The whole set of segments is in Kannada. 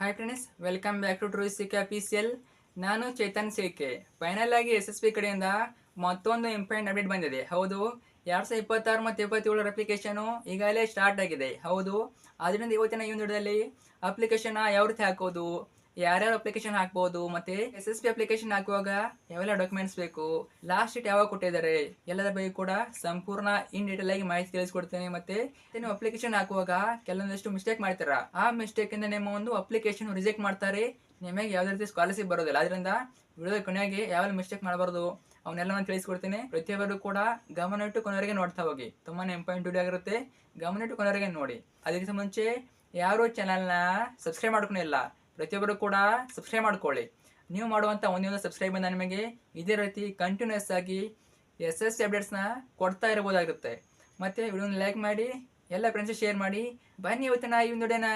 Hi friends, welcome back to true CK official. ನಾನು ಚೇತನ್ ಸಿಕೆ. ಫೈನಲ್ ಆಗಿ SSP ಕಡೆಯಿಂದ ಮತ್ತೊಂದು ಇಂಪಾರ್ಟೆಂಟ್ ಅಪ್ಡೇಟ್ ಬಂದಿದೆ. ಹೌದು, 2026 ಮತ್ತು 27 ಅಪ್ಲಿಕೇಶನು ಈಗಾಗಲೇ ಸ್ಟಾರ್ಟ್ ಆಗಿದೆ. ಹೌದು, ಅದರಿಂದ ಇವತ್ತಿನ ಈ ಒಂದು ವಿಡಿಯೋದಲ್ಲಿ ಅಪ್ಲಿಕೇಶನ್ ಯಾವ ರೀತಿ ಹಾಕೋದು, ಯಾರ್ಯಾರು ಅಪ್ಲಿಕೇಶನ್ ಹಾಕ್ಬೋದು, ಮತ್ತೆ SSP ಅಪ್ಲಿಕೇಶನ್ ಹಾಕುವಾಗ ಯಾವೆಲ್ಲ ಡಾಕ್ಯುಮೆಂಟ್ಸ್ ಬೇಕು, ಲಾಸ್ಟ್ ಡೇಟ್ ಯಾವಾಗ ಕೊಟ್ಟಿದ್ದಾರೆ, ಎಲ್ಲದರ ಬಗ್ಗೆ ಕೂಡ ಸಂಪೂರ್ಣ ಇನ್ ಡೀಟೇಲ್ ಆಗಿ ಮಾಹಿತಿ ತಿಳಿಸ್ಕೊಡ್ತೇನೆ. ಮತ್ತೆ ನೀವು ಅಪ್ಲಿಕೇಶನ್ ಹಾಕುವಾಗ ಕೆಲವೊಂದಿಷ್ಟು ಮಿಸ್ಟೇಕ್ ಮಾಡ್ತೀರಾ, ಆ ಮಿಸ್ಟೇಕ್ ಇಂದ ನಿಮ್ಮ ಒಂದು ಅಪ್ಲಿಕೇಶನ್ ರಿಜೆಕ್ಟ್ ಮಾಡ್ತಾರೆ, ನಿಮಗೆ ಯಾವುದೇ ರೀತಿ ಸ್ಕಾಲರ್ಶಿಪ್ ಬರೋದಿಲ್ಲ. ಅದರಿಂದ ವಿಡಿಯೋದ ಕೊನೆಯಾಗಿ ಯಾವೆಲ್ಲ ಮಿಸ್ಟೇಕ್ ಮಾಡಬಾರ್ದು ಅವನ್ನೆಲ್ಲ ತಿಳಿಸ್ಕೊಡ್ತೀನಿ. ಪ್ರತಿಯೊಬ್ಬರು ಕೂಡ ಗಮನವಿಟ್ಟು ಕೊನೆವರೆಗೆ ನೋಡ್ತಾ ಹೋಗಿ. ತುಂಬಾನೇ ಇಂಪಾರ್ಟೆಂಟ್ ವಿಡಿಯೋ ಆಗಿರುತ್ತೆ, ಗಮನವಿಟ್ಟು ಕೊನೆವರೆಗೆ ನೋಡಿ. ಅದಕ್ಕಿಂತ ಮುಂಚೆ ಯಾರು ಚಾನಲ್ನ ಸಬ್ಸ್ಕ್ರೈಬ್ ಮಾಡ್ಕೊಂಡಿಲ್ಲ, ಪ್ರತಿಯೊಬ್ಬರು ಕೂಡ ಸಬ್ಸ್ಕ್ರೈಬ್ ಮಾಡ್ಕೊಳ್ಳಿ. ನೀವು ಮಾಡುವಂಥ ಒಂದೊಂದು ಸಬ್ಸ್ಕ್ರೈಬ್ ಇಂದ ನಿಮಗೆ ಇದೇ ರೀತಿ ಕಂಟಿನ್ಯೂಸ್ ಆಗಿ SSP ಅಪ್ಡೇಟ್ಸ್ನ ಕೊಡ್ತಾ ಇರಬಹುದಾಗಿರುತ್ತೆ. ಮತ್ತೆ ವಿಡಿಯೋನ ಲೈಕ್ ಮಾಡಿ, ಎಲ್ಲ ಫ್ರೆಂಡ್ಸ್ ಶೇರ್ ಮಾಡಿ. ಬನ್ನಿ ಇವತ್ತಿನ ಈ ಒಂದು ವಿಡಿಯೋನ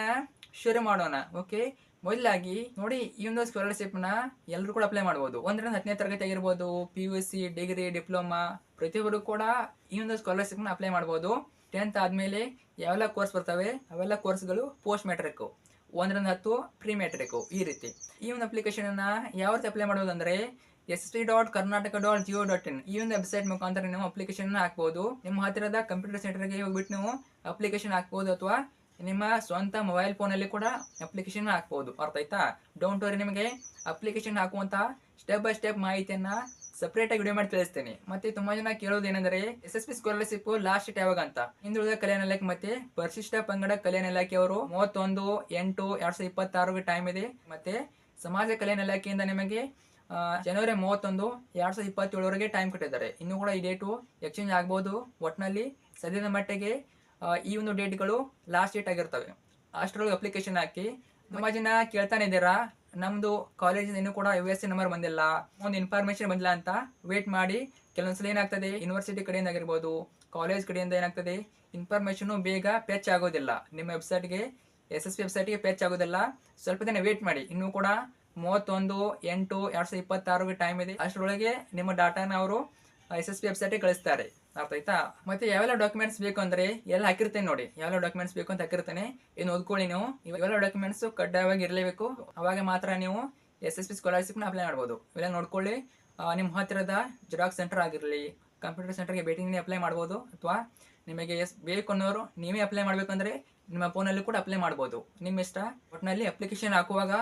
ಶುರು ಮಾಡೋಣ. ಓಕೆ, ಮೊದಲಾಗಿ ನೋಡಿ, ಈ ಒಂದು ಸ್ಕಾಲರ್ಶಿಪ್ನ ಎಲ್ಲರೂ ಕೂಡ ಅಪ್ಲೈ ಮಾಡ್ಬೋದು. 1ರಿಂದ 10ನೇ ತರಗತಿ ಆಗಿರ್ಬೋದು, PUC, ಡಿಗ್ರಿ, ಡಿಪ್ಲೊಮಾ, ಪ್ರತಿಯೊಬ್ಬರು ಕೂಡ ಈ ಒಂದು ಸ್ಕಾಲರ್ಶಿಪ್ನ ಅಪ್ಲೈ ಮಾಡ್ಬೋದು. 10th ಆದಮೇಲೆ ಯಾವೆಲ್ಲ ಕೋರ್ಸ್ ಬರ್ತವೆ ಅವೆಲ್ಲ ಕೋರ್ಸ್ಗಳು ಪೋಸ್ಟ್ ಮ್ಯಾಟ್ರಿಕ್, 1ರಿಂದ 10 ಪ್ರೀ ಮ್ಯಾಟ್ರಿಕ್. ಈ ರೀತಿ ಈ ಒಂದು ಅಪ್ಲಿಕೇಶನ್ನ ಯಾವ ರೀತಿ ಅಪ್ಲೈ ಮಾಡೋದು ಅಂದರೆ ssp.karnataka.go.in ಈ ಒಂದು ವೆಬ್ಸೈಟ್ ಮುಖಾಂತರ ನೀವು ಅಪ್ಲಿಕೇಶನ್ ಹಾಕ್ಬೋದು. ನಿಮ್ಮ ಹತ್ತಿರದ ಕಂಪ್ಯೂಟರ್ ಸೆಂಟರ್ಗೆ ಹೋಗ್ಬಿಟ್ಟು ನೀವು ಅಪ್ಲಿಕೇಶನ್ ಹಾಕ್ಬೋದು, ಅಥವಾ ನಿಮ್ಮ ಸ್ವಂತ ಮೊಬೈಲ್ ಫೋನಲ್ಲಿ ಕೂಡ ಅಪ್ಲಿಕೇಶನ್ ಹಾಕ್ಬೋದು. ಅರ್ಥ ಆಯ್ತಾ? ಡೋಂಟ್ ವರಿ, ನಿಮಗೆ ಅಪ್ಲಿಕೇಶನ್ ಹಾಕುವಂತ ಸ್ಟೆಪ್ ಬೈ ಸ್ಟೆಪ್ ಮಾಹಿತಿಯನ್ನ ಸಪ್ರೇಟ್ ಆಗಿ ವಿಡಿಯೋ ಮಾಡಿ ತಿಳಿಸ್ತೇನೆ. ಮತ್ತೆ ತುಂಬಾ ಜನ ಕೇಳೋದು ಏನಂದ್ರೆ SSP ಸ್ಕಾಲರ್ಶಿಪ್ ಲಾಸ್ಟ್ ಡೇಟ್ ಯಾವಾಗ ಅಂತ. ಹಿಂದುಳಿದ ಕಲ್ಯಾಣ ಇಲಾಖೆ ಮತ್ತೆ ಪರಿಶಿಷ್ಟ ಪಂಗಡ ಕಲ್ಯಾಣ ಇಲಾಖೆ ಅವರು 31/8/2026 ಟೈಮ್ ಇದೆ. ಮತ್ತೆ ಸಮಾಜ ಕಲ್ಯಾಣ ಇಲಾಖೆಯಿಂದ ನಿಮಗೆ ಜನವರಿ 31, 2027 ಟೈಮ್ ಕೊಟ್ಟಿದ್ದಾರೆ. ಇನ್ನೂ ಕೂಡ ಈ ಡೇಟು ಎಕ್ಸ್ಚೇಂಜ್ ಆಗ್ಬೋದು. ಒಟ್ಟಿನಲ್ಲಿ ಸದ್ಯದ ಮಟ್ಟಿಗೆ ಈ ಒಂದು ಡೇಟ್ಗಳು ಲಾಸ್ಟ್ ಡೇಟ್ ಆಗಿರ್ತವೆ. ಅಷ್ಟರೊಳಗೆ ಅಪ್ಲಿಕೇಶನ್ ಹಾಕಿ. ತುಂಬಾ ಜನ ಕೇಳ್ತಾನೆ ಇದ್ದೀರಾ, ನಮ್ದು ಕಾಲೇಜಿಂದ ಇನ್ನೂ ಕೂಡ USC ನಂಬರ್ ಬಂದಿಲ್ಲ, ಒಂದು ಇನ್ಫಾರ್ಮೇಶನ್ ಬಂದಿಲ್ಲ ಅಂತ ವೇಟ್ ಮಾಡಿ. ಕೆಲವೊಂದ್ಸಲ ಏನಾಗ್ತದೆ, ಯೂನಿವರ್ಸಿಟಿ ಕಡೆಯಿಂದ ಆಗಿರ್ಬೋದು, ಕಾಲೇಜ್ ಕಡೆಯಿಂದ ಏನಾಗ್ತದೆ, ಇನ್ಫಾರ್ಮೇಶನ್ ಬೇಗ ಫೆಚ್ ಆಗೋದಿಲ್ಲ. ನಿಮ್ಮ ವೆಬ್ಸೈಟ್ಗೆ, SSP ವೆಬ್ಸೈಟ್ಗೆ ಫೆಚ್ ಆಗೋದಿಲ್ಲ. ಸ್ವಲ್ಪ ದಿನ ವೇಟ್ ಮಾಡಿ. ಇನ್ನೂ ಕೂಡ 31/8/2026 ಟೈಮ್ ಇದೆ. ಅಷ್ಟರೊಳಗೆ ನಿಮ್ಮ ಡಾಟಾನ ಅವರು SSP ವೆಬ್ಸೈಟ್ಗೆ ಕಳಿಸ್ತಾರೆ. ಅರ್ಥ ಆಯ್ತಾ? ಮತ್ತೆ ಯಾವೆಲ್ಲ ಡಾಕ್ಯುಮೆಂಟ್ಸ್ ಬೇಕು ಅಂದ್ರೆ ಎಲ್ಲ ಹಾಕಿರ್ತೇನೆ ನೋಡಿ. ಯಾವೆಲ್ಲ ಡಾಕ್ಯುಮೆಂಟ್ಸ್ ಬೇಕು ಅಂತ ಹಾಕಿರ್ತೇನೆ, ಏನು ಓದ್ಕೊಳ್ಳಿ ನೀವು. ಇವೆಲ್ಲ ಡಾಕ್ಯುಮೆಂಟ್ಸ್ ಕಡ್ಡಾಯವಾಗಿ ಇರಲೇಬೇಕು. ಅವಾಗ ಮಾತ್ರ ನೀವು SSP ಸ್ಕಾಲರ್ಶಿಪ್ನ ಅಪ್ಲೈ ಮಾಡ್ಬೋದು. ಇವೆಲ್ಲ ನೋಡ್ಕೊಳ್ಳಿ. ನಿಮ್ಮ ಹತ್ತಿರದ ಜೆರಾಕ್ಸ್ ಸೆಂಟರ್ ಆಗಿರಲಿ, ಕಂಪ್ಯೂಟರ್ ಸೆಂಟರ್ಗೆ ಭೇಟಿ ನೀಡಿ ಅಪ್ಲೈ ಮಾಡ್ಬೋದು. ಅಥವಾ ನಿಮಗೆ ಬೇಕು ಅನ್ನೋರು ನೀವೇ ಅಪ್ಲೈ ಮಾಡ್ಬೇಕಂದ್ರೆ ನಿಮ್ಮ ಫೋನಲ್ಲಿ ಕೂಡ ಅಪ್ಲೈ ಮಾಡ್ಬೋದು, ನಿಮ್ಮ ಇಷ್ಟ. ಒಟ್ಟಿನಲ್ಲಿ ಅಪ್ಲಿಕೇಶನ್ ಹಾಕುವಾಗ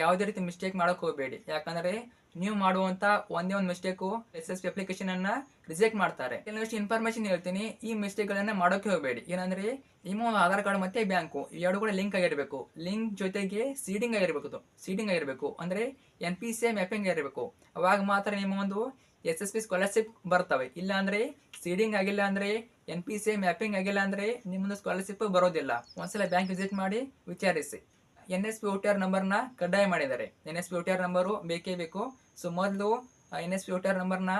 ಯಾವುದೇ ರೀತಿ ಮಿಸ್ಟೇಕ್ ಮಾಡೋಕೆ ಹೋಗಬೇಡಿ. ಯಾಕಂದ್ರೆ ನೀವು ಮಾಡುವಂತ ಒಂದೇ ಒಂದು ಮಿಸ್ಟೇಕು SSP ಅಪ್ಲಿಕೇಶನ್ ಅನ್ನ ರಿಜೆಕ್ಟ್ ಮಾಡ್ತಾರೆ. ಕೆಲವಷ್ಟು ಇನ್ಫಾರ್ಮೇಶನ್ ಹೇಳ್ತೀನಿ, ಈ ಮಿಸ್ಟೇಕ್ ಗಳನ್ನ ಮಾಡೋಕೆ ಹೋಗಬೇಡಿ. ಏನಂದ್ರೆ ನಿಮ್ಮ ಆಧಾರ್ ಕಾರ್ಡ್ ಮತ್ತೆ ಬ್ಯಾಂಕು ಎರಡು ಕೂಡ ಲಿಂಕ್ ಆಗಿರಬೇಕು. ಲಿಂಕ್ ಜೊತೆಗೆ ಸೀಡಿಂಗ್ ಆಗಿರಬೇಕು ಅಂದ್ರೆ NPC ಮ್ಯಾಪಿಂಗ್ ಆಗಿರಬೇಕು. ಅವಾಗ ಮಾತ್ರ ನಿಮ್ಮ ಒಂದು SSP ಸ್ಕಾಲರ್ಶಿಪ್ ಬರ್ತವೆ. ಇಲ್ಲ ಅಂದ್ರೆ ಸೀಡಿಂಗ್ ಆಗಿಲ್ಲ ಅಂದ್ರೆ, NPC ಮ್ಯಾಪಿಂಗ್ ಆಗಿಲ್ಲ ಅಂದ್ರೆ ನಿಮ್ಮೊಂದು ಸ್ಕಾಲರ್ಶಿಪ್ ಬರೋದಿಲ್ಲ. ಒಂದ್ಸಲ ಬ್ಯಾಂಕ್ ವಿಸಿಟ್ ಮಾಡಿ ವಿಚಾರಿಸಿ. NSP OTR ನಂಬರ್ನ ಕಡ್ಡಾಯ ಮಾಡಿದ್ದಾರೆ. NSP OTR ನಂಬರು ಬೇಕೇ ಬೇಕು. ಸೊ ಮೊದಲು NSP OTR ನಂಬರ್ನ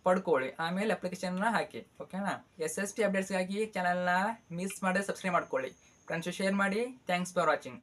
ಪಡ್ಕೊಳ್ಳಿ, ಆಮೇಲೆ ಅಪ್ಲಿಕೇಶನ್ನ ಹಾಕಿ. ಓಕೆನಾ? SSP ಅಪ್ಡೇಟ್ಸ್ಗಾಗಿ ಚಾನಲ್ನ ಮಿಸ್ ಮಾಡದೆ ಸಬ್ಸ್ಕ್ರೈಬ್ ಮಾಡ್ಕೊಳ್ಳಿ. ಫ್ರೆಂಡ್ಸ್ ಶೇರ್ ಮಾಡಿ. Thanks for watching.